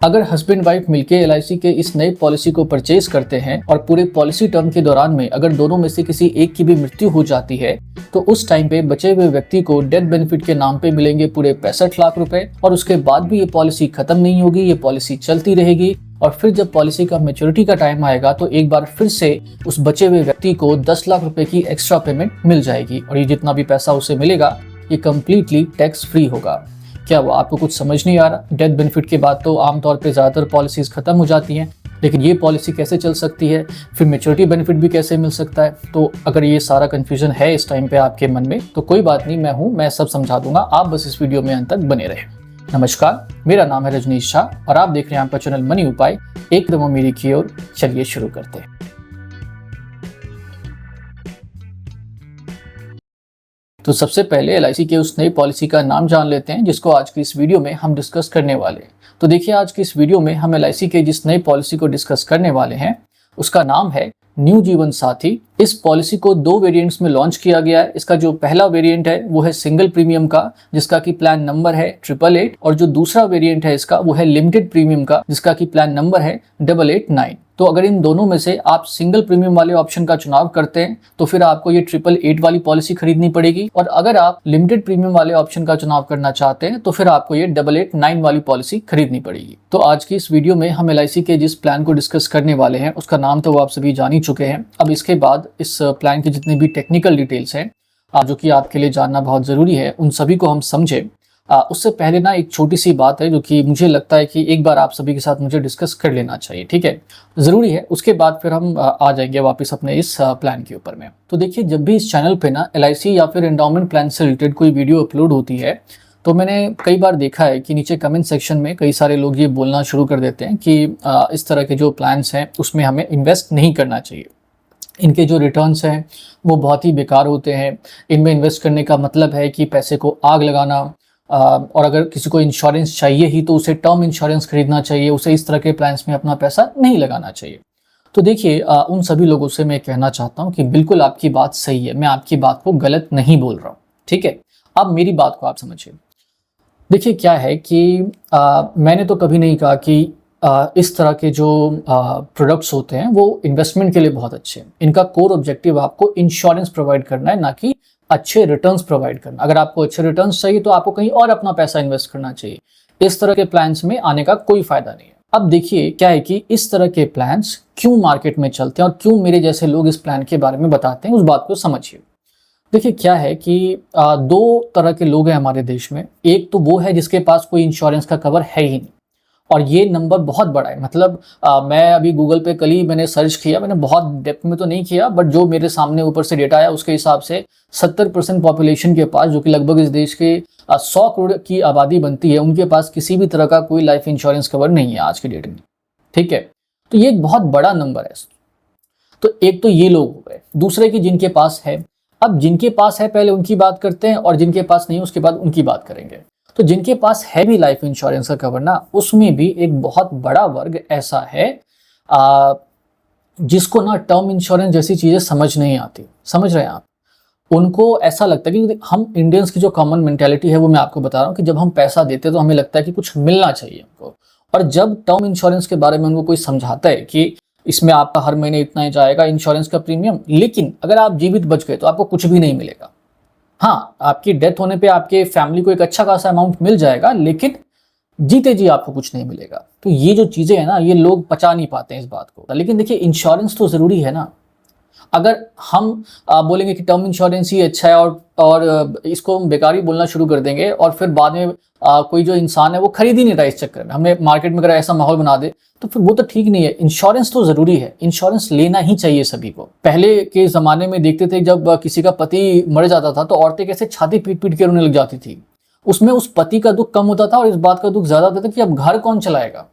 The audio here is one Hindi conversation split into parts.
अगर हस्बैंड वाइफ मिलके एलआईसी के इस नई पॉलिसी को परचेज करते हैं और पूरे पॉलिसी टर्म के दौरान में अगर दोनों में से किसी एक की भी मृत्यु हो जाती है तो उस टाइम पे बचे हुए व्यक्ति को डेथ बेनिफिट के नाम पे मिलेंगे पूरे 65 लाख रुपए और उसके बाद भी ये पॉलिसी खत्म नहीं होगी, ये पॉलिसी चलती रहेगी। और फिर जब पॉलिसी का मैच्योरिटी का टाइम आएगा तो एक बार फिर से उस बचे हुए व्यक्ति को 10 लाख रुपए की एक्स्ट्रा पेमेंट मिल जाएगी और ये जितना भी पैसा उसे मिलेगा ये कम्प्लीटली टैक्स फ्री होगा। क्या वो आपको कुछ समझ नहीं आ रहा? डेथ बेनिफिट के बाद तो आमतौर पे ज़्यादातर पॉलिसीज़ ख़त्म हो जाती हैं, लेकिन ये पॉलिसी कैसे चल सकती है, फिर मैच्योरिटी बेनिफिट भी कैसे मिल सकता है? तो अगर ये सारा कन्फ्यूजन है इस टाइम पे आपके मन में तो कोई बात नहीं, मैं सब समझा दूंगा। आप बस इस वीडियो में अंत तक बने रहें। नमस्कार, मेरा नाम है रजनीश शाह और आप देख रहे हैं आपका चैनल मनी उपाय एकदम अमीरी की ओर। चलिए शुरू करते हैं। तो सबसे पहले एलआईसी के उस नई पॉलिसी का नाम जान लेते हैं जिसको आज की इस वीडियो में हम डिस्कस करने वाले हैं। तो देखिए, आज की इस वीडियो में हम एलआईसी के जिस नई पॉलिसी को डिस्कस करने वाले हैं उसका नाम है न्यू जीवन साथी। इस पॉलिसी को 2 वेरिएंट्स में लॉन्च किया गया है। इसका जो पहला वेरिएंट है वो है सिंगल प्रीमियम का, जिसका कि प्लान नंबर है 888, और जो दूसरा वेरिएंट है इसका वो है लिमिटेड प्रीमियम का, जिसका कि प्लान नंबर है 889। तो अगर इन दोनों में से आप सिंगल प्रीमियम वाले ऑप्शन का चुनाव करते हैं तो फिर आपको ये 888 वाली पॉलिसी खरीदनी पड़ेगी, और अगर आप लिमिटेड प्रीमियम वाले ऑप्शन का चुनाव करना चाहते हैं तो फिर आपको ये 889 वाली पॉलिसी खरीदनी पड़ेगी। तो आज की इस वीडियो में हम एलआईसी के जिस प्लान को डिस्कस करने वाले हैं उसका नाम तो वो आप सभी जान ही चुके हैं। अब इसके बाद इस प्लान की जितनी भी टेक्निकल डिटेल्स हैं जो कि आपके लिए जानना बहुत ज़रूरी है, उन सभी को हम समझें। उससे पहले ना एक छोटी सी बात है जो कि मुझे लगता है कि एक बार आप सभी के साथ मुझे डिस्कस कर लेना चाहिए, ठीक है, ज़रूरी है। उसके बाद फिर हम आ जाएंगे वापस अपने इस प्लान के ऊपर में। तो देखिए, जब भी इस चैनल पे ना एलआईसी या फिर एंडाउमेंट प्लान से रिलेटेड कोई वीडियो अपलोड होती है तो मैंने कई बार देखा है कि नीचे कमेंट सेक्शन में कई सारे लोग ये बोलना शुरू कर देते हैं कि इस तरह के जो प्लान्स हैं उसमें हमें इन्वेस्ट नहीं करना चाहिए, इनके जो रिटर्न्स हैं वो बहुत ही बेकार होते हैं, इनमें इन्वेस्ट करने का मतलब है कि पैसे को आग लगाना, और अगर किसी को इंश्योरेंस चाहिए ही तो उसे टर्म इंश्योरेंस खरीदना चाहिए, उसे इस तरह के प्लान्स में अपना पैसा नहीं लगाना चाहिए। तो देखिए, उन सभी लोगों से मैं कहना चाहता हूँ कि बिल्कुल आपकी बात सही है, मैं आपकी बात को गलत नहीं बोल रहा हूँ, ठीक है। अब मेरी बात को आप समझिए। देखिए, क्या है कि मैंने तो कभी नहीं कहा कि इस तरह के जो प्रोडक्ट्स होते हैं वो इन्वेस्टमेंट के लिए बहुत अच्छे हैं। इनका कोर ऑब्जेक्टिव आपको इंश्योरेंस प्रोवाइड करना है, ना कि अच्छे रिटर्न्स प्रोवाइड करना। अगर आपको अच्छे रिटर्न्स चाहिए तो आपको कहीं और अपना पैसा इन्वेस्ट करना चाहिए। इस तरह के प्लान्स में आने का कोई फायदा नहीं है। अब देखिए, क्या है कि इस तरह के प्लान्स क्यों मार्केट में चलते हैं और क्यों मेरे जैसे लोग इस प्लान के बारे में बताते हैं, उस बात को समझिए। देखिए, क्या है कि 2 तरह के लोग हैं हमारे देश में। एक तो वो है जिसके पास कोई इंश्योरेंस का कवर है ही नहीं, और ये नंबर बहुत बड़ा है। मतलब मैं अभी गूगल पे कल ही मैंने सर्च किया, मैंने बहुत डेप्थ में तो नहीं किया, बट जो मेरे सामने ऊपर से डेटा आया उसके हिसाब से 70% पॉपुलेशन के पास, जो कि लगभग इस देश के 100 करोड़ की आबादी बनती है, उनके पास किसी भी तरह का कोई लाइफ इंश्योरेंस कवर नहीं है आज के डेट में, ठीक है। तो ये एक बहुत बड़ा नंबर है। तो एक तो ये लोग हो गए। दूसरे की जिनके पास है, अब जिनके पास है पहले उनकी बात करते हैं, और जिनके पास नहीं उसके बाद उनकी बात करेंगे। तो जिनके पास है भी लाइफ इंश्योरेंस का कवर ना, उसमें भी एक बहुत बड़ा वर्ग ऐसा है जिसको ना टर्म इंश्योरेंस जैसी चीज़ें समझ नहीं आती। समझ रहे हैं आप? उनको ऐसा लगता है कि हम इंडियंस की जो कॉमन मेंटालिटी है वो मैं आपको बता रहा हूँ कि जब हम पैसा देते हैं तो हमें लगता है कि कुछ मिलना चाहिए हमको, और जब टर्म इंश्योरेंस के बारे में उनको कोई समझाता है कि इसमें आपका हर महीने इतना ही जाएगा इंश्योरेंस का प्रीमियम, लेकिन अगर आप जीवित बच गए तो आपको कुछ भी नहीं मिलेगा। हाँ, आपकी डेथ होने पे आपके फैमिली को एक अच्छा खासा अमाउंट मिल जाएगा, लेकिन जीते जी आपको कुछ नहीं मिलेगा। तो ये जो चीज़ें हैं ना, ये लोग पचा नहीं पाते हैं इस बात को। लेकिन देखिए, इंश्योरेंस तो ज़रूरी है ना। अगर हम बोलेंगे कि टर्म इंश्योरेंस ही अच्छा है और इसको हम बेकार ही बोलना शुरू कर देंगे, और फिर बाद में कोई जो इंसान है वो खरीद ही नहीं रहा इस चक्कर में, हमने मार्केट में अगर ऐसा माहौल बना दे तो फिर वो तो ठीक नहीं है। इंश्योरेंस तो ज़रूरी है, इंश्योरेंस लेना ही चाहिए सभी को। पहले के ज़माने में देखते थे जब किसी का पति मर जाता था तो औरतें कैसे छाती पीट पीट के रोने लग जाती थी। उसमें उस पति का दुख कम होता था और इस बात का दुख ज़्यादा होता था कि अब घर कौन चलाएगा।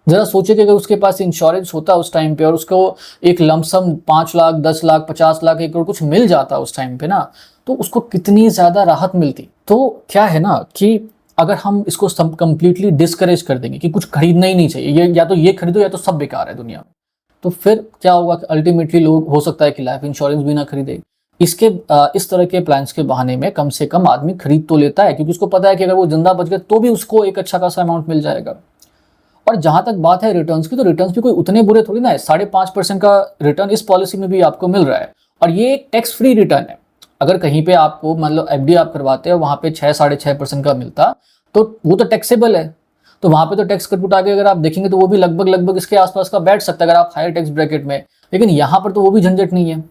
जरा सोचिए कि अगर उसके पास इंश्योरेंस होता उस टाइम पे और उसको एक लमसम 5 लाख 10 लाख 50 लाख 1 करोड़ कुछ मिल जाता उस टाइम पे ना, तो उसको कितनी ज़्यादा राहत मिलती। तो क्या है ना कि अगर हम इसको सब कंप्लीटली डिस्करेज कर देंगे कि कुछ खरीदना ही नहीं चाहिए, ये या तो ये खरीदो या तो सब बेकार है दुनिया में, तो फिर क्या होगा कि अल्टीमेटली लोग हो सकता है कि लाइफ इंश्योरेंस भी ना खरीदे। इस तरह के प्लान्स के बहाने में कम से कम आदमी खरीद तो लेता है, क्योंकि उसको पता है कि अगर वो जिंदा बच गए तो भी उसको एक अच्छा खासा अमाउंट मिल जाएगा। और जहां तक बात है रिटर्न्स की, तो रिटर्न्स भी कोई उतने बुरे थोड़ी ना है। 5.5% का रिटर्न इस पॉलिसी में भी आपको मिल रहा है, और ये एक टैक्स फ्री रिटर्न है। अगर कहीं पे आपको मतलब एफडी आप करवाते हो वहां पे 6-6.5% का मिलता, तो वो तो टैक्सेबल है, तो वहां पे तो टैक्स कट उठा के अगर आप देखेंगे तो वो भी लगभग इसके आसपास का बैठ सकता है अगर आप हायर टैक्स ब्रैकेट में। लेकिन यहाँ पर तो वो भी झंझट नहीं है,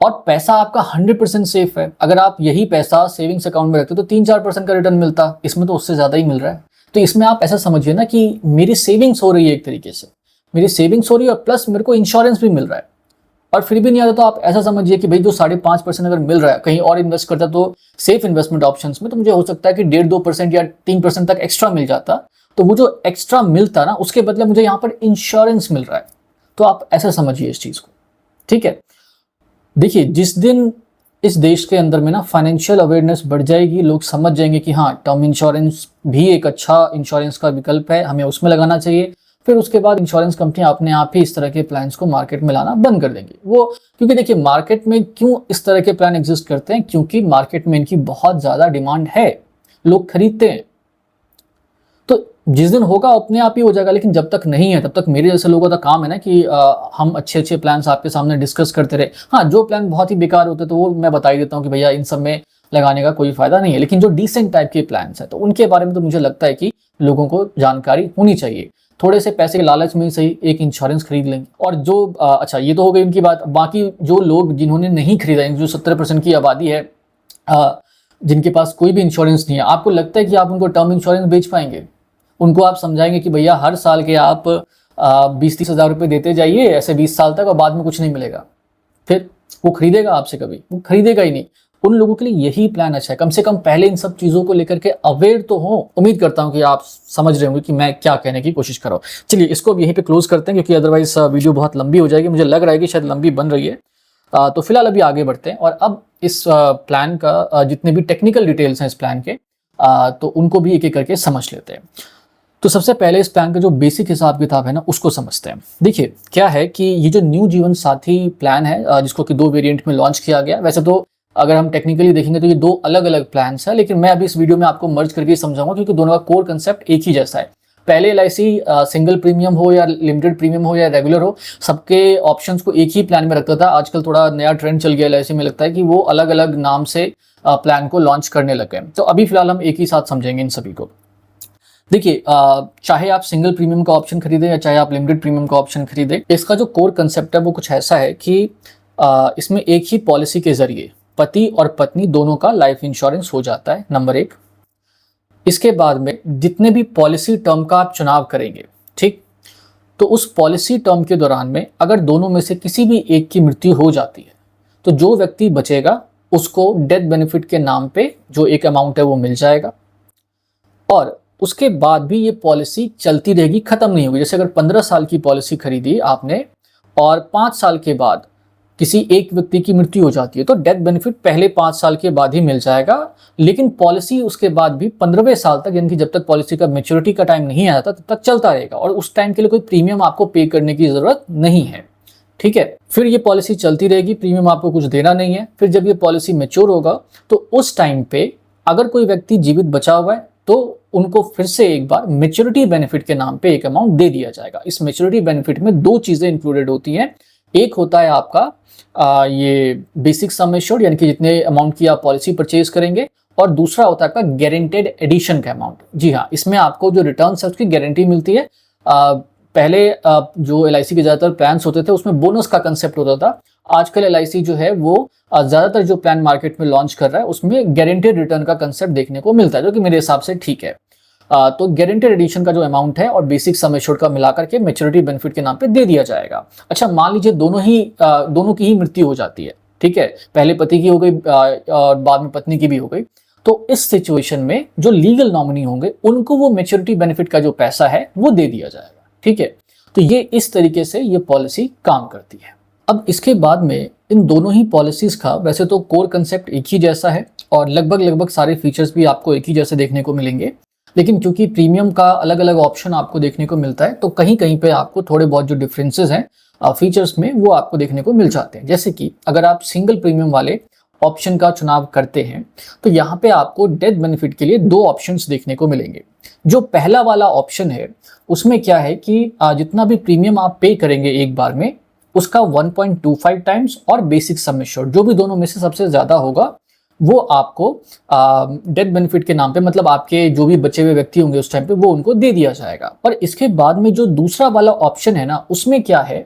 और पैसा आपका 100% सेफ है। अगर आप यही पैसा सेविंग्स अकाउंट में रखते तो 3-4% का रिटर्न मिलता, इसमें तो उससे ज्यादा ही मिल रहा है। तो इसमें आप ऐसा समझिए ना कि मेरी सेविंग्स हो रही है, एक तरीके से मेरी सेविंग्स हो रही है, और प्लस मेरे को इंश्योरेंस भी मिल रहा है। और फिर भी नहीं आता तो आप ऐसा समझिए कि भाई जो 5.5% अगर मिल रहा है, कहीं और इन्वेस्ट करता तो सेफ इन्वेस्टमेंट ऑप्शंस में, तो मुझे हो सकता है कि 1.5-2% या 3% तक एक्स्ट्रा मिल जाता। तो वो जो एक्स्ट्रा मिलता ना, उसके बदले मुझे यहाँ पर इंश्योरेंस मिल रहा है। तो आप ऐसा समझिए इस चीज को, ठीक है। देखिए, जिस दिन इस देश के अंदर में ना फाइनेंशियल अवेयरनेस बढ़ जाएगी, लोग समझ जाएंगे कि हाँ, टर्म इंश्योरेंस भी एक अच्छा इंश्योरेंस का विकल्प है, हमें उसमें लगाना चाहिए। फिर उसके बाद इंश्योरेंस कंपनियां अपने आप ही इस तरह के प्लान्स को मार्केट में लाना बंद कर देंगी। वो क्योंकि देखिए, मार्केट में क्यों इस तरह के प्लान एग्जिस्ट करते हैं, क्योंकि मार्केट में इनकी बहुत ज्यादा डिमांड है, लोग खरीदते हैं। तो जिस दिन होगा अपने आप ही हो जाएगा, लेकिन जब तक नहीं है तब तक मेरे जैसे लोगों का काम है ना कि हम अच्छे अच्छे प्लान्स आपके सामने डिस्कस करते रहे। हाँ, जो प्लान बहुत ही बेकार होते तो वो मैं बता ही देता हूँ कि भैया इन सब में लगाने का कोई फायदा नहीं है। लेकिन जो डिसेंट टाइप के प्लान्स है, तो उनके बारे में तो मुझे लगता है कि लोगों को जानकारी होनी चाहिए। थोड़े से पैसे के लालच में ही सही एक इंश्योरेंस खरीद लेंगे। और जो अच्छा, ये तो हो गई उनकी बात। बाकी जो लोग जिन्होंने नहीं खरीदा, जो 70% की आबादी है जिनके पास कोई भी इंश्योरेंस नहीं है, आपको लगता है कि आप उनको टर्म इंश्योरेंस बेच पाएंगे? उनको आप समझाएंगे कि भैया हर साल के आप 20-30 हज़ार रुपये देते जाइए ऐसे 20 साल तक, और बाद में कुछ नहीं मिलेगा? फिर वो खरीदेगा आपसे? कभी वो खरीदेगा ही नहीं। उन लोगों के लिए यही प्लान अच्छा है। कम से कम पहले इन सब चीज़ों को लेकर के अवेयर तो हो। उम्मीद करता हूं कि आप समझ रहे होंगे कि मैं क्या कहने की कोशिश कर रहा हूँ। चलिए, इसको अब यहीं पे क्लोज करते हैं, क्योंकि अदरवाइज वीडियो बहुत लंबी हो जाएगी। मुझे लग रहा है कि शायद लंबी बन रही है। तो फिलहाल अभी आगे बढ़ते हैं, और अब इस प्लान का जितने भी टेक्निकल डिटेल्स हैं इस प्लान के, तो उनको भी एक एक करके समझ लेते हैं। तो सबसे पहले इस प्लान का जो बेसिक हिसाब किताब है ना, उसको समझते हैं। देखिए, क्या है कि ये जो न्यू जीवन साथी प्लान है, जिसको कि 2 वेरिएंट में लॉन्च किया गया, वैसे तो अगर हम टेक्निकली देखेंगे तो ये 2 अलग अलग प्लान्स हैं, लेकिन मैं अभी इस वीडियो में आपको मर्ज करके समझाऊंगा, क्योंकि दोनों का कोर कंसेप्ट एक ही जैसा है। पहले LIC सिंगल प्रीमियम हो या लिमिटेड प्रीमियम हो या रेगुलर हो, सबके ऑप्शंस को एक ही प्लान में रखता था। आजकल थोड़ा नया ट्रेंड चल गया LIC में, लगता है कि वो अलग अलग नाम से प्लान को लॉन्च करने लगे। तो अभी फिलहाल हम एक ही साथ समझेंगे इन सभी को। देखिए, चाहे आप सिंगल प्रीमियम का ऑप्शन खरीदें या चाहे आप लिमिटेड प्रीमियम का ऑप्शन खरीदें, इसका जो कोर कंसेप्ट है वो कुछ ऐसा है कि इसमें एक ही पॉलिसी के जरिए पति और पत्नी दोनों का लाइफ इंश्योरेंस हो जाता है, नंबर 1। इसके बाद में जितने भी पॉलिसी टर्म का आप चुनाव करेंगे, ठीक, तो उस पॉलिसी टर्म के दौरान में अगर दोनों में से किसी भी एक की मृत्यु हो जाती है, तो जो व्यक्ति बचेगा उसको डेथ बेनिफिट के नाम पे जो एक अमाउंट है वो मिल जाएगा, और उसके बाद भी ये पॉलिसी चलती रहेगी, खत्म नहीं होगी। जैसे अगर 15 साल की पॉलिसी खरीदी आपने और 5 साल के बाद किसी एक व्यक्ति की मृत्यु हो जाती है, तो डेथ बेनिफिट पहले 5 साल के बाद ही मिल जाएगा, लेकिन पॉलिसी उसके बाद भी 15वें साल तक, यानी कि जब तक पॉलिसी का मैच्योरिटी का टाइम नहीं आता तब तक चलता रहेगा, और उस टाइम के लिए कोई प्रीमियम आपको पे करने की जरूरत नहीं है, ठीक है। फिर ये पॉलिसी चलती रहेगी, प्रीमियम आपको कुछ देना नहीं है। फिर जब ये पॉलिसी मैच्योर होगा तो उस टाइम पे अगर कोई व्यक्ति जीवित बचा हुआ है तो उनको फिर से एक बार मैच्योरिटी बेनिफिट के नाम पे एक अमाउंट दे दिया जाएगा। इस मैच्योरिटी बेनिफिट में 2 चीजें इंक्लूडेड होती हैं। एक होता है आपका ये बेसिक सम एश्योर्ड, यानी कि जितने अमाउंट की आप पॉलिसी परचेज करेंगे, और दूसरा होता है आपका गारंटेड एडिशन का अमाउंट। जी हाँ, इसमें आपको जो रिटर्न है उसकी गारंटी मिलती है। पहले जो LIC के ज्यादातर प्लान्स होते थे उसमें बोनस का कंसेप्ट होता था। आजकल LIC जो है वो ज्यादातर जो प्लान मार्केट में लॉन्च कर रहा है उसमें गारंटेड रिटर्न का कंसेप्ट देखने को मिलता है, जो कि मेरे हिसाब से ठीक है। तो गारंटेड एडिशन का जो अमाउंट है और बेसिक सम एश्योर्ड का मिलाकर के मैच्योरिटी बेनिफिट के नाम पे दे दिया जाएगा। अच्छा, मान लीजिए दोनों की ही मृत्यु हो जाती है, ठीक है, पहले पति की हो गई और बाद में पत्नी की भी हो गई, तो इस सिचुएशन में जो लीगल नॉमिनी होंगे उनको वो मैच्योरिटी बेनिफिट का जो पैसा है वो दे दिया जाएगा, ठीक है। तो ये इस तरीके से ये पॉलिसी काम करती है। अब इसके बाद में इन दोनों ही पॉलिसीज का वैसे तो कोर कंसेप्ट एक ही जैसा है और लगभग सारे फीचर्स भी आपको एक ही जैसे देखने को मिलेंगे, लेकिन क्योंकि प्रीमियम का अलग अलग ऑप्शन आपको देखने को मिलता है, तो कहीं कहीं पे आपको थोड़े बहुत जो डिफरेंसेस हैं फीचर्स में वो आपको देखने को मिल जाते हैं। जैसे कि अगर आप सिंगल प्रीमियम वाले ऑप्शन का चुनाव करते हैं तो यहाँ पे आपको डेथ बेनिफिट के लिए दो ऑप्शंस देखने को मिलेंगे। जो पहला वाला ऑप्शन है उसमें क्या है कि जितना भी प्रीमियम आप पे करेंगे एक बार में उसका 1.25 टाइम्स और बेसिक सम एश्योर्ड जो भी दोनों में से सबसे ज्यादा होगा वो आपको डेथ बेनिफिट के नाम पे, मतलब आपके जो भी बचे हुए व्यक्ति होंगे उस टाइम पे, वो उनको दे दिया जाएगा। और इसके बाद में जो दूसरा वाला ऑप्शन है ना, उसमें क्या है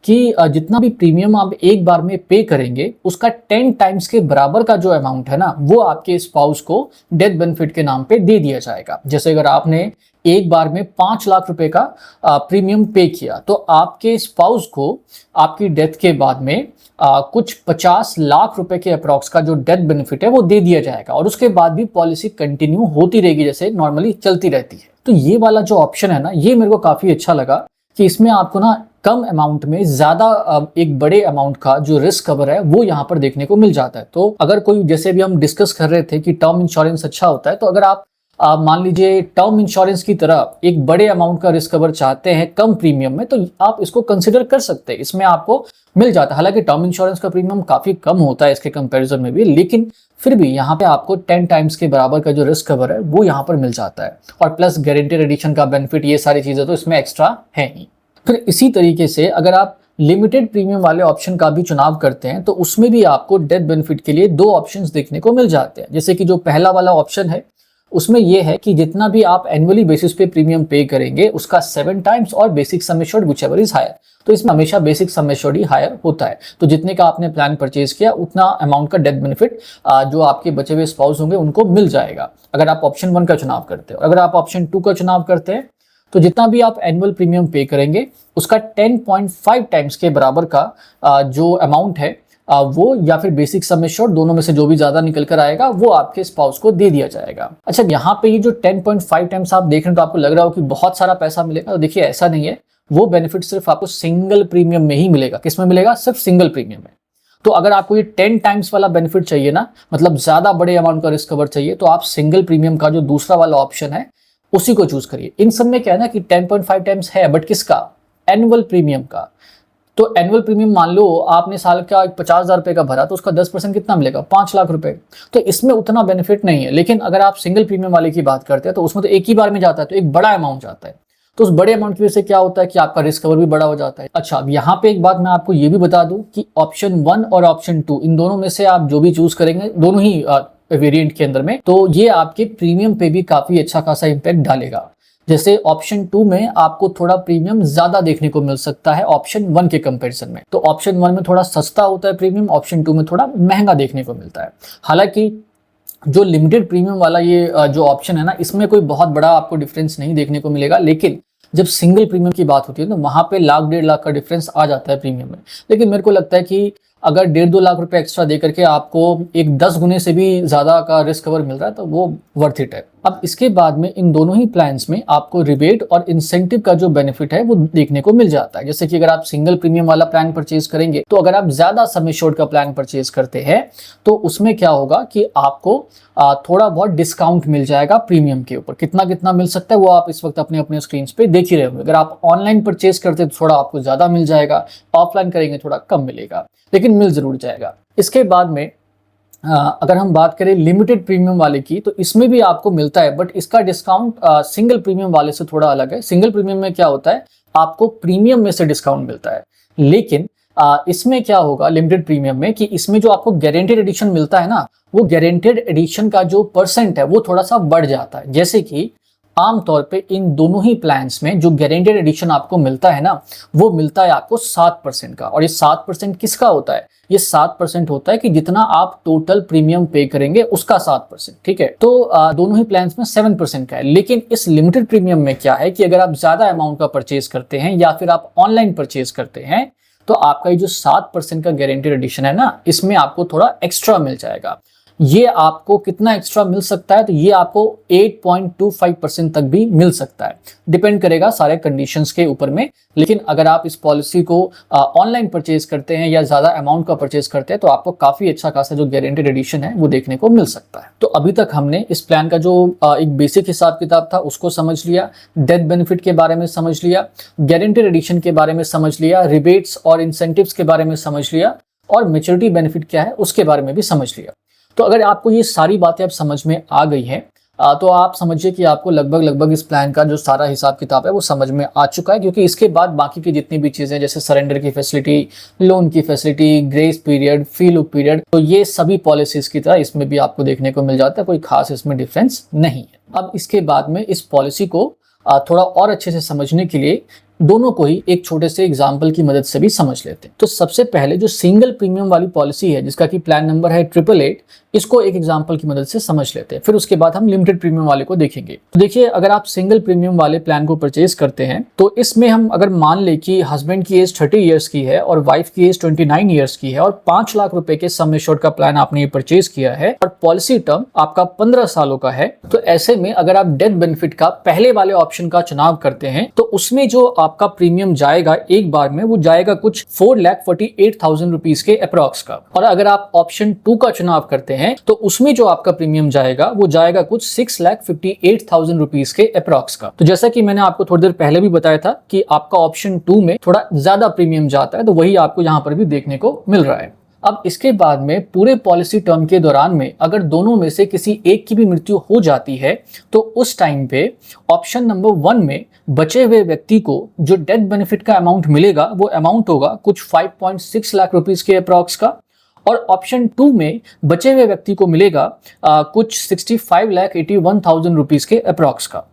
कि जितना भी प्रीमियम आप एक बार में पे करेंगे उसका 10 टाइम्स के बराबर का जो अमाउंट है ना, वो आपके स्पाउस को डेथ बेनिफिट के नाम पे दे दिया जाएगा। जैसे अगर आपने एक बार में 5 लाख रुपए का प्रीमियम पे किया तो आपके स्पाउस को आपकी डेथ के बाद में कुछ 50 लाख रुपए के अप्रॉक्स का जो डेथ बेनिफिट है वो दे दिया जाएगा, और उसके बाद भी पॉलिसी कंटिन्यू होती रहेगी जैसे नॉर्मली चलती रहती है। तो ये वाला जो ऑप्शन है ना, ये मेरे को काफी अच्छा लगा कि इसमें आपको ना कम अमाउंट में ज्यादा एक बड़े अमाउंट का जो रिस्क कवर है वो यहाँ पर देखने को मिल जाता है। तो अगर कोई, जैसे भी हम डिस्कस कर रहे थे कि टर्म इंश्योरेंस अच्छा होता है, तो अगर आप मान लीजिए टर्म इंश्योरेंस की तरह एक बड़े अमाउंट का रिस्क कवर चाहते हैं कम प्रीमियम में, तो आप इसको कंसिडर कर सकते हैं, इसमें आपको मिल जाता है। हालांकि टर्म इंश्योरेंस का प्रीमियम काफी कम होता है इसके कंपैरिजन में भी, लेकिन फिर भी यहाँ पे आपको 10 टाइम्स के बराबर का जो रिस्क कवर है वो यहाँ पर मिल जाता है, और प्लस गारंटेड एडिशन का बेनिफिट, ये सारी चीजें तो इसमें एक्स्ट्रा है ही। फिर इसी तरीके से अगर आप लिमिटेड प्रीमियम वाले ऑप्शन का भी चुनाव करते हैं तो उसमें भी आपको डेथ बेनिफिट के लिए दो ऑप्शंस देखने को मिल जाते हैं। जैसे कि जो पहला वाला ऑप्शन है उसमें यह है कि जितना भी आप एनुअली बेसिस पे प्रीमियम पे करेंगे उसका 7 टाइम्स और basic sum assured whichever is higher. तो इसमें हमेशा बेसिक सम एश्योर्ड ही हायर होता है। तो जितने का आपने प्लान परचेज किया उतना अमाउंट का डेथ बेनिफिट जो आपके बचे हुए स्पाउस होंगे उनको मिल जाएगा, अगर आप ऑप्शन 1 का चुनाव करते हो। अगर आप ऑप्शन 2 का चुनाव करते हैं तो जितना भी आप एनुअल प्रीमियम पे करेंगे उसका 10.5 टाइम्स के बराबर का जो अमाउंट है वो, या फिर बेसिक सम एश्योर्ड, दोनों में से जो भी ज्यादा निकल कर आएगा वो आपके स्पाउस को दे दिया जाएगा। अच्छा, यहाँ पे ये जो 10.5 टाइम्स आप देख रहे हैं तो आपको लग रहा हो कि बहुत सारा पैसा मिलेगा, तो देखिए ऐसा नहीं है। वो बेनिफिट सिर्फ आपको सिंगल प्रीमियम में ही मिलेगा। किसमें मिलेगा? सिर्फ सिंगल प्रीमियम में। तो अगर आपको ये 10 टाइम्स वाला बेनिफिट चाहिए ना, मतलब ज्यादा बड़े अमाउंट का रिस्क कवर चाहिए, तो आप सिंगल प्रीमियम का जो दूसरा वाला ऑप्शन है उसी को चूज करिए। इन सब में क्या है ना कि 10.5 टाइम्स है, बट किसका? एनुअल प्रीमियम का। तो एनुअल प्रीमियम मान लो आपने साल का 50,000 रुपए का भरा तो उसका 10% कितना मिलेगा? 5 लाख रुपए। तो इसमें उतना बेनिफिट नहीं है। लेकिन अगर आप सिंगल प्रीमियम वाले की बात करते हैं तो उसमें तो एक ही बार में जाता है, तो एक बड़ा अमाउंट जाता है। तो उस बड़े अमाउंट की वजह से क्या होता है कि आपका रिस्क कवर भी बड़ा हो जाता है। अच्छा, अब यहाँ पे एक बात मैं आपको ये भी बता दूं कि ऑप्शन 1 और ऑप्शन 2 इन दोनों में से आप जो भी चूज करेंगे, दोनों ही वेरिएंट के अंदर में, तो ये आपके प्रीमियम पे भी काफी अच्छा खासा इंपैक्ट डालेगा। जैसे ऑप्शन 2 में आपको थोड़ा प्रीमियम ज्यादा देखने को मिल सकता है ऑप्शन 1 के कंपैरिजन में। तो ऑप्शन 1 में थोड़ा सस्ता होता है प्रीमियम, ऑप्शन 2 में थोड़ा महंगा देखने को मिलता है। हालांकि जो लिमिटेड प्रीमियम वाला ये जो ऑप्शन है ना, इसमें कोई बहुत बड़ा आपको डिफरेंस नहीं देखने को मिलेगा, लेकिन जब सिंगल प्रीमियम की बात होती है तो वहां पे 1,00,000-1.5 लाख का डिफरेंस आ जाता है प्रीमियम में। लेकिन मेरे को लगता है कि अगर 1.5-2 लाख रुपए एक्स्ट्रा दे करके आपको एक 10 गुने से भी ज्यादा का रिस्क कवर मिल रहा है तो वो वर्थ इट है। अब इसके बाद में इन दोनों ही प्लान्स में आपको रिबेट और इंसेंटिव का जो बेनिफिट है वो देखने को मिल जाता है। जैसे कि अगर आप सिंगल प्रीमियम वाला प्लान परचेज करेंगे तो अगर आप ज्यादा सम एश्योर्ड का प्लान परचेज करते हैं तो उसमें क्या होगा कि आपको थोड़ा बहुत डिस्काउंट मिल जाएगा प्रीमियम के ऊपर। कितना कितना मिल सकता है वो आप इस वक्त अपने अपने स्क्रीन पे देख ही रहे होंगे। अगर आप ऑनलाइन परचेज करते हैं तो थोड़ा आपको ज्यादा मिल जाएगा, ऑफलाइन करेंगे थोड़ा कम मिलेगा, लेकिन मिल जरूर जाएगा। इसके बाद में अगर हम बात करें लिमिटेड प्रीमियम वाले की तो इसमें भी आपको मिलता है, बट इसका डिस्काउंट सिंगल प्रीमियम वाले से थोड़ा अलग है। सिंगल प्रीमियम में क्या होता है, आपको प्रीमियम में से डिस्काउंट मिलता है, लेकिन इसमें क्या होगा लिमिटेड प्रीमियम में कि इसमें जो आपको गारंटेड एडिशन मिलता है ना, वो गारंटेड एडिशन का जो परसेंट है वो थोड़ा सा बढ़ जाता है। जैसे कि आमतौर पे इन दोनों ही प्लान्स में जो गारंटेड एडिशन आपको मिलता है ना, वो मिलता है आपको 7% का। और ये 7% किसका होता है? ये 7% होता है कि जितना आप टोटल प्रीमियम पे करेंगे उसका 7%, ठीक है। तो दोनों ही प्लान्स में 7% का है। लेकिन इस लिमिटेड प्रीमियम में क्या है कि अगर आप ज्यादा अमाउंट का परचेज करते हैं या फिर आप ऑनलाइन परचेज करते हैं तो आपका ये जो 7% का गारंटेड एडिशन है ना, इसमें आपको थोड़ा एक्स्ट्रा मिल जाएगा। ये आपको कितना एक्स्ट्रा मिल सकता है? तो ये आपको 8.25% तक भी मिल सकता है, डिपेंड करेगा सारे कंडीशंस के ऊपर में। लेकिन अगर आप इस पॉलिसी को ऑनलाइन परचेज करते हैं या ज्यादा अमाउंट का परचेज करते हैं तो आपको काफी अच्छा खासा जो गारंटेड एडिशन है वो देखने को मिल सकता है। तो अभी तक हमने इस प्लान का जो एक बेसिक हिसाब किताब था उसको समझ लिया, डेथ बेनिफिट के बारे में समझ लिया, गारंटेड एडिशन के बारे में समझ लिया, रिबेट्स और इंसेंटिव्स के बारे में समझ लिया। और मैच्योरिटी बेनिफिट क्या है उसके बारे में भी समझ लिया। तो अगर आपको ये सारी बातें अब समझ में आ गई हैं तो आप समझिए कि आपको लगभग इस प्लान का जो सारा हिसाब किताब है वो समझ में आ चुका है, क्योंकि इसके बाद बाकी की जितनी भी चीज़ें जैसे सरेंडर की फैसिलिटी, लोन की फैसिलिटी, ग्रेस पीरियड, फी लुक पीरियड, तो ये सभी पॉलिसीज़ की तरह इसमें भी आपको देखने को मिल जाता है, कोई खास इसमें डिफरेंस नहीं है। अब इसके बाद में इस पॉलिसी को थोड़ा और अच्छे से समझने के लिए दोनों को ही एक छोटे से एग्जाम्पल की मदद से भी समझ लेते हैं। तो सबसे पहले जो सिंगल प्रीमियम वाली पॉलिसी है जिसका कि प्लान नंबर है 888, इसको एक एग्जाम्पल की मदद से समझ लेते हैं, फिर उसके बाद हम लिमिटेड प्रीमियम वाले को देखेंगे। तो देखिए, अगर आप सिंगल प्रीमियम वाले प्लान को परचेज करते हैं तो इसमें हम अगर मान ले कि हस्बैंड की एज 30 ईयर्स की है और वाइफ की एज 29 ईयर्स की है और 5 लाख रुपए के सम एश्योर्ड का प्लान आपने परचेज किया है और पॉलिसी टर्म आपका 15 सालों का है, तो ऐसे में अगर आप डेथ बेनिफिट का पहले वाले ऑप्शन का चुनाव करते हैं तो उसमें जो आपका प्रीमियम जाएगा एक बार में वो जाएगा कुछ 4,48,000 रुपीज के अप्रॉक्स का। और अगर आप ऑप्शन 2 का चुनाव करते हैं तो उसमें जो आपका प्रीमियम जाएगा वो जाएगा कुछ 6,58,000 रुपीज के अप्रॉक्स का। तो जैसा कि मैंने आपको थोड़ी देर पहले भी बताया था कि आपका ऑप्शन 2 में थोड़ा ज्यादा प्रीमियम जाता है, तो वही आपको यहां पर भी देखने को मिल रहा है। अब इसके बाद में पूरे पॉलिसी टर्म के दौरान में अगर दोनों में से किसी एक की भी मृत्यु हो जाती है तो उस टाइम पे ऑप्शन नंबर 1 में बचे हुए व्यक्ति को जो डेथ बेनिफिट का अमाउंट मिलेगा वो अमाउंट होगा कुछ 5.6 लाख रुपीस के अप्रॉक्स का, और ऑप्शन 2 में बचे हुए व्यक्ति को मिलेगा कुछ 65,81,000 रुपीस के अप्रॉक्स का।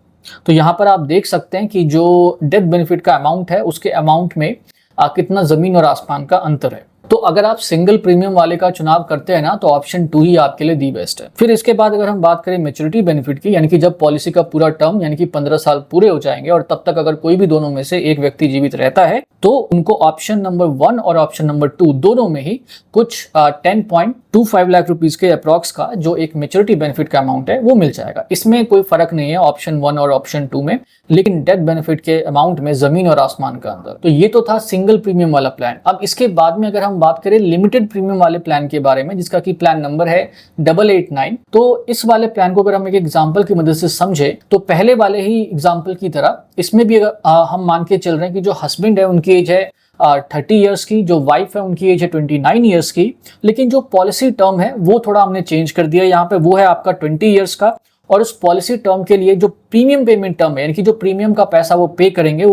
तो यहां पर आप देख सकते हैं कि जो डेथ बेनिफिट का अमाउंट है उसके अमाउंट में कितना जमीन और आसमान का अंतर है। तो अगर आप सिंगल प्रीमियम वाले का चुनाव करते हैं ना तो ऑप्शन 2 ही आपके लिए दी बेस्ट है। फिर इसके बाद अगर हम बात करें मैच्योरिटी बेनिफिट की, यानी कि जब पॉलिसी का पूरा टर्म यानी कि 15 साल पूरे हो जाएंगे और तब तक अगर कोई भी दोनों में से एक व्यक्ति जीवित रहता है तो उनको ऑप्शन नंबर 1 और ऑप्शन नंबर 2 दोनों में ही कुछ 10.25 लाख रुपीस के अप्रॉक्स का जो एक मैच्योरिटी बेनिफिट का अमाउंट है वो मिल जाएगा। इसमें कोई फर्क नहीं है ऑप्शन 1 और ऑप्शन 2 में, लेकिन डेथ बेनिफिट के अमाउंट में जमीन और आसमान का अंतर। तो ये तो था सिंगल प्रीमियम वाला प्लान। अब इसके बाद में अगर हम बात करें लिमिटेड प्रीमियम वाले प्लान के बारे में जिसका कि प्लान नंबर है 889, तो इस वाले प्लान को अगर हम एक एग्जांपल की मदद से समझे तो पहले वाले ही एग्जांपल की तरह इसमें भी हम मान के चल रहे हैं कि जो हस्बैंड है उनकी एज है 30 ईयर्स की, जो वाइफ है उनकी एज है 29 ईयर्स की, लेकिन जो पॉलिसी टर्म है वो थोड़ा हमने चेंज कर दिया। यहाँ पे वो है आपका 20 ईयर्स का, और उस पॉलिसी टर्म के लिए जो प्रीमियम पेमेंट टर्म है यानी कि जो प्रीमियम का पैसा वो पे करेंगे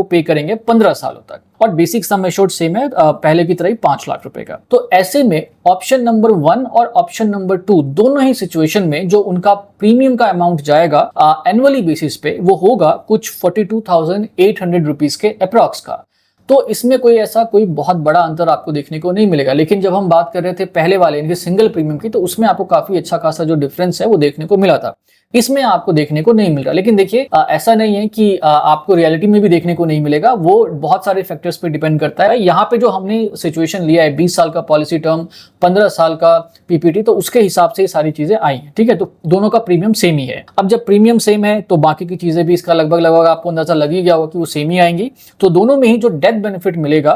15 सालों तक, और बेसिक सम एश्योर्ड सेम है पहले की तरह ही 5 लाख रुपए का। तो ऐसे में ऑप्शन नंबर 1 और ऑप्शन नंबर 2 दोनों ही सिचुएशन में जो उनका प्रीमियम का अमाउंट जाएगा एनुअली बेसिस पे वो होगा कुछ 42,800 रुपीज के अप्रॉक्स का। तो इसमें कोई बहुत बड़ा अंतर आपको देखने को नहीं मिलेगा। लेकिन जब हम बात कर रहे थे पहले वाले यानी कि सिंगल प्रीमियम की, तो उसमें आपको काफी अच्छा खासा जो डिफरेंस है वो देखने को मिला था, इसमें आपको देखने को नहीं मिल रहा। लेकिन देखिए ऐसा नहीं है कि आपको रियलिटी में भी देखने को नहीं मिलेगा, वो बहुत सारे फैक्टर्स पे डिपेंड करता है। यहाँ पे जो हमने सिचुएशन लिया है 20 साल का पॉलिसी टर्म, 15 साल का पीपीटी, तो उसके हिसाब से ये सारी चीजें आई हैं, ठीक है। तो दोनों का प्रीमियम सेम ही है। अब जब प्रीमियम सेम है तो बाकी की चीजें भी इसका लगभग आपको अंदाजा लग ही गया होगा कि वो सेम ही आएंगी। तो दोनों में ही जो डेथ बेनिफिट मिलेगा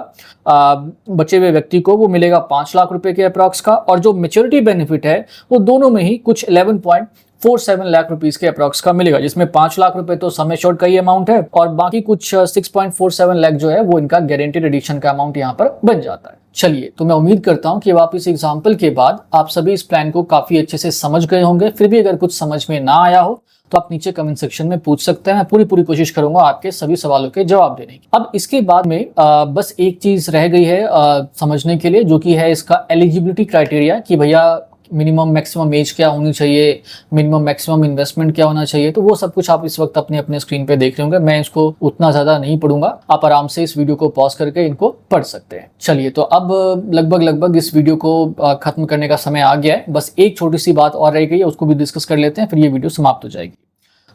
बचे हुए व्यक्ति को वो मिलेगा 5 लाख रुपए के अप्रॉक्स का, और जो मैच्योरिटी बेनिफिट है वो दोनों में ही कुछ 11.47 लाख रुपीस के अप्रॉक्स का मिलेगा, जिसमें 5 लाख रुपए तो सम एश्योर्ड का ही अमाउंट है और बाकी कुछ 6.47 लाख जो है वो इनका गारंटीड एडिशन का अमाउंट यहाँ पर बन जाता है। चलिए, तो मैं उम्मीद करता हूं कि अब आप इस एग्जाम्पल के बाद आप सभी इस प्लान को काफी अच्छे से समझ गए होंगे। फिर भी अगर कुछ समझ में ना आया हो तो आप नीचे कमेंट सेक्शन में पूछ सकते हैं। मैं पूरी कोशिश करूंगा आपके सभी सवालों के जवाब देने की। अब इसके बाद में बस एक चीज रह गई है समझने के लिए, जो कि है इसका एलिजिबिलिटी क्राइटेरिया, कि भैया मिनिमम मैक्सिमम एज क्या होनी चाहिए, मिनिमम मैक्सिमम इन्वेस्टमेंट क्या होना चाहिए। तो वो सब कुछ आप इस वक्त अपने स्क्रीन पे देख रहे होंगे। मैं इसको उतना ज्यादा नहीं पढ़ूंगा, आप आराम से इस वीडियो को पॉज करके इनको पढ़ सकते हैं। चलिए, तो अब लगभग इस वीडियो को खत्म करने का समय आ गया है। बस एक छोटी सी बात और रह गई है, उसको भी डिस्कस कर लेते हैं, फिर ये वीडियो समाप्त हो जाएगी।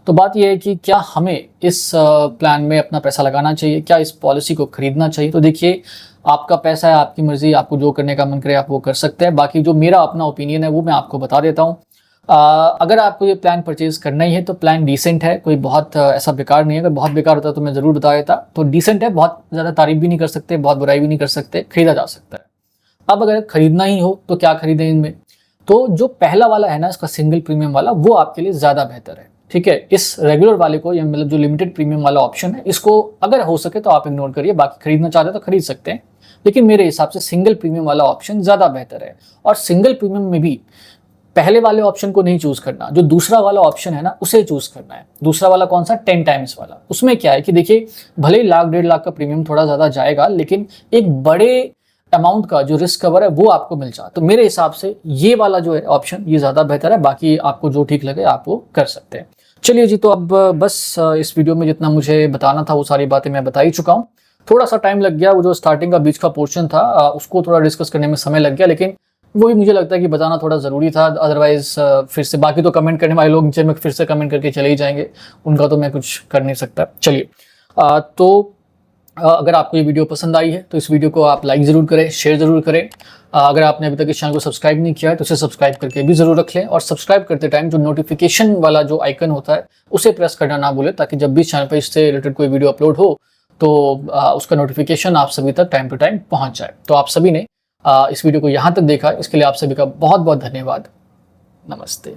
तो बात यह है कि क्या हमें इस प्लान में अपना पैसा लगाना चाहिए, क्या इस पॉलिसी को खरीदना चाहिए। तो देखिए, आपका पैसा है, आपकी मर्जी, आपको जो करने का मन करे आप वो कर सकते हैं। बाकी जो मेरा अपना ओपिनियन है वो मैं आपको बता देता हूँ। अगर आपको ये प्लान परचेज करना ही है तो प्लान डिसेंट है, कोई बहुत ऐसा बेकार नहीं है। अगर बहुत बेकार होता तो मैं ज़रूर बता देता। तो डिसेंट है, बहुत ज़्यादा तारीफ भी नहीं कर सकते, बहुत बुराई भी नहीं कर सकते, खरीदा जा सकता है। अब अगर खरीदना ही हो तो क्या खरीदें इनमें, तो जो पहला वाला है ना इसका सिंगल प्रीमियम वाला, वो आपके लिए ज़्यादा बेहतर है, ठीक है, इस रेगुलर वाले को, या मतलब जो लिमिटेड प्रीमियम वाला ऑप्शन है, इसको अगर हो सके तो आप इग्नोर करिए, बाकी खरीदना चाहते हैं तो खरीद सकते हैं। लेकिन मेरे हिसाब से सिंगल प्रीमियम वाला ऑप्शन ज़्यादा बेहतर है। और सिंगल प्रीमियम में भी पहले वाले ऑप्शन को नहीं चूज करना, जो दूसरा वाला ऑप्शन है ना उसे चूज करना है। दूसरा वाला कौन सा, 10 टाइम्स वाला। उसमें क्या है कि देखिए, भले ही लाख 1.5 लाख का प्रीमियम थोड़ा ज़्यादा जाएगा, लेकिन एक बड़े अमाउंट का जो रिस्क कवर है वो आपको मिल जाए। तो मेरे हिसाब से ये वाला जो है ऑप्शन, ये ज़्यादा बेहतर है। बाकी आपको जो ठीक लगे आप वो कर सकते हैं। चलिए जी, तो अब बस इस वीडियो में जितना मुझे बताना था वो सारी बातें मैं बता ही चुका हूँ। थोड़ा सा टाइम लग गया, वो जो स्टार्टिंग का बीच का पोर्शन था उसको थोड़ा डिस्कस करने में समय लग गया, लेकिन वो भी मुझे लगता है कि बताना थोड़ा ज़रूरी था। अदरवाइज फिर से बाकी तो कमेंट करने वाले लोग नीचे में फिर से कमेंट करके चले ही जाएंगे, उनका तो मैं कुछ कर नहीं सकता। चलिए, तो अगर आपको ये वीडियो पसंद आई है तो इस वीडियो को आप लाइक ज़रूर करें, शेयर ज़रूर करें। अगर आपने अभी तक इस चैनल को सब्सक्राइब नहीं किया है तो उसे सब्सक्राइब करके भी ज़रूर रख लें। और सब्सक्राइब करते टाइम जो नोटिफिकेशन वाला जो आइकन होता है उसे प्रेस करना ना भूलें, ताकि जब भी चैनल पर इससे रिलेटेड कोई वीडियो अपलोड हो तो उसका नोटिफिकेशन आप सभी तक टाइम टू टाइम पहुँच जाए। तो आप सभी ने इस वीडियो को यहाँ तक देखा, इसके लिए आप सभी का बहुत बहुत धन्यवाद। नमस्ते।